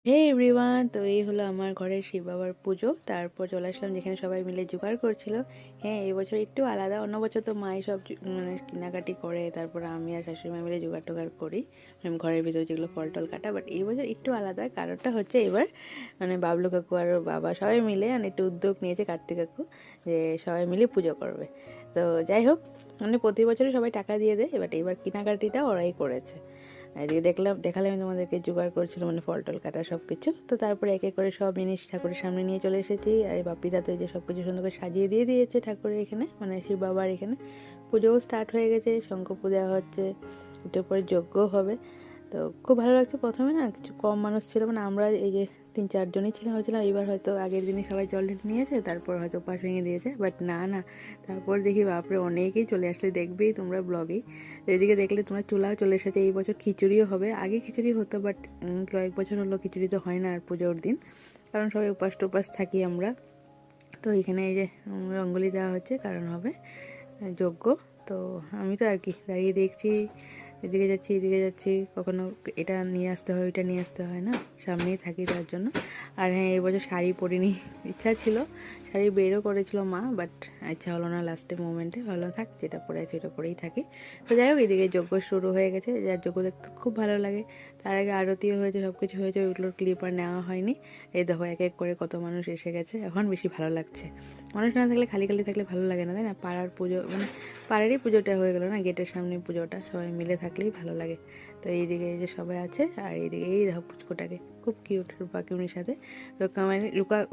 হে everyone, তো এই হলো আমার ঘরের শিব বাবার পুজো। তারপর চলে আসলাম যেখানে সবাই মিলে জোগাড় করছিল। হ্যাঁ, এই বছর একটু আলাদা। অন্য বছর তো মাই সব মানে কেনাকাটি করে, তারপর আমি আর শাশুড়ি মা মিলে জোগাড় টোগাড় করি, মানে ঘরের ভিতরে যেগুলো ফল টল কাটা। বাট এই বছর একটু আলাদা, কারণটা হচ্ছে এবার মানে বাবলু কাকু আর বাবা সবাই মিলে মানে একটু উদ্যোগ নিয়েছে, কার্তিক কাকু, যে সবাই মিলে পুজো করবে। তো যাই হোক, মানে প্রতি বছরই সবাই টাকা দিয়ে দেয়, বাট এবার কেনাকাটিটা ওরাই করেছে। এদিকে দেখালাম আমি তোমাদেরকে জোগাড় করছিল মানে ফল টল কাটা সব কিছু। তো তারপরে এক এক করে সব জিনিস ঠাকুরের সামনে নিয়ে চলে এসেছি। আর এই বাপিদা তো এই যে সব কিছু সুন্দর করে সাজিয়ে দিয়ে দিয়েছে ঠাকুরের এখানে, মানে শিব বাবার এখানে পুজোও স্টার্ট হয়ে গেছে, শঙ্খ পূজা হচ্ছে, একটু পরে যজ্ঞ হবে। তো খুব ভালো লাগছে। প্রথমে না কিছু কম মানুষ ছিল, মানে আমরা এই যে 3-4 জনই ছিলাম, হয়েছিলাম এবার হয়তো আগের দিনই সবাই জল ঢেলে নিয়েছে, তারপর হয়তো উপাস ভেঙে দিয়েছে। বাট না না, তারপর দেখি বাপরে অনেকেই চলে আসলে, দেখবেই তোমরা ব্লগেই। তো এদিকে দেখলে তোমরা চুলাও চলে এসেছে। এই বছর খিচুড়িও হবে, আগে খিচুড়ি হতো বাট কয়েক বছর হলো খিচুড়ি তো হয় না আর পুজোর দিন, কারণ সবাই উপাস টুপাস থাকি আমরা। তো এখানে এই যে রঙ্গোলি দেওয়া হচ্ছে, কারণ হবে যজ্ঞ। তো আমি তো আর কি দাঁড়িয়ে দেখছি, এদিকে যাচ্ছি এদিকে যাচ্ছি, কখনো এটা নিয়ে আসতে হয় ওইটা নিয়ে আসতে হয় না, সামনেই থাকি তার জন্য। আর হ্যাঁ, এবছর শাড়ি পরিনি, ইচ্ছা ছিল, শাড়ি বেরও করেছিল মা, বাট ইচ্ছা হলো না লাস্টের মোমেন্টে, হলো থাক যেটা পরে আছে ওটা পরেই থাকি। তো যাই হোক, এদিকে যজ্ঞ শুরু হয়ে গেছে, যার যজ্ঞ দেখতে খুব ভালো লাগে। তার আগে আরতিও হয়েছে, সব কিছু হয়েছে, ওইগুলোর ক্লিপ আর নেওয়া হয়নি। এই দেখো এক এক করে কত মানুষ এসে গেছে, এখন বেশি ভালো লাগছে। মানুষ না থাকলে, খালি খালি থাকলে ভালো লাগে না, তাই না? পাড়ার পুজো মানে পাড়ারই পুজোটা হয়ে গেলো না, গেটের সামনে পুজোটা, সবাই মিলে থাকলেই ভালো লাগে। তো এইদিকে এই যে সবাই আছে, আর এইদিকে এই দেখো পুচকোটাকে, খুব কিউট, রূপা কাকিমনির সাথে,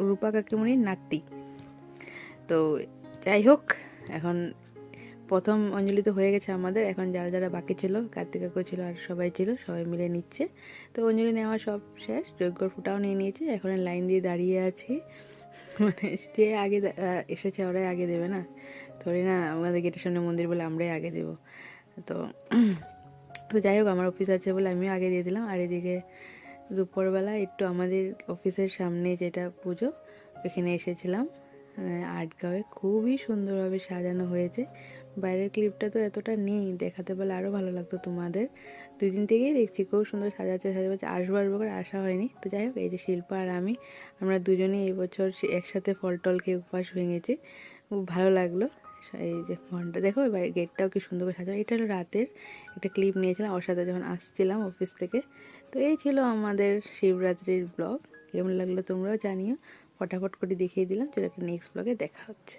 রূপা কাকিমনির নাতি। তো যাই হোক, এখন প্রথম অঞ্জলি তো হয়ে গেছে আমাদের, এখন যারা যারা বাকি ছিল, কার্তিক কাকু ছিল আর সবাই ছিল, সবাই মিলে নিচ্ছে। তো অঞ্জলি নেওয়া সব শেষ, যজ্ঞর ফুটাও নিয়ে নিয়েছে, এখন লাইন দিয়ে দাঁড়িয়ে আছি। মানে যে আগে এসেছে ওরাই আগে দেবে না, ধরি না আমাদের গেটের সামনে মন্দির বলে আমরাই আগে দেবো। তো তো যাই হোক, আমার অফিস আছে বলে আমিও আগে দিয়ে দিলাম। আর এদিকে দুপুরবেলা একটু আমাদের অফিসের সামনে যেটা পুজো, এখানে এসেছিলাম। আর্টগাঁওয়ে খুবই সুন্দরভাবে সাজানো হয়েছে। বাইরের ক্লিপটা তো এতটা নেই, দেখাতে পারলে আরও ভালো লাগতো তোমাদের। 2 দিন থেকেই দেখছি খুব সুন্দর সাজাচ্ছে, আসবো আসবো করে আসা হয়নি। তো যাই হোক, এই যে শিল্পা আর আমি, আমরা দুজনেই এবছর একসাথে ফল টল খেয়ে উপবাস ভেঙেছি, খুব ভালো লাগলো। এই যে ঘন্টা দেখো, এবার গেটটাও কি সুন্দর করে সাজানো। এটা হলো রাতের একটা ক্লিপ নিয়েছিলাম ওর সাথে যখন আসছিলাম অফিস থেকে। তো এই ছিল আমাদের শিবরাত্রির ব্লগ। কেমন লাগলো তোমরাও জানিও, ফটাফট করে দেখিয়ে দিলাম। চলো একটা নেক্সট ব্লগে দেখা হচ্ছে।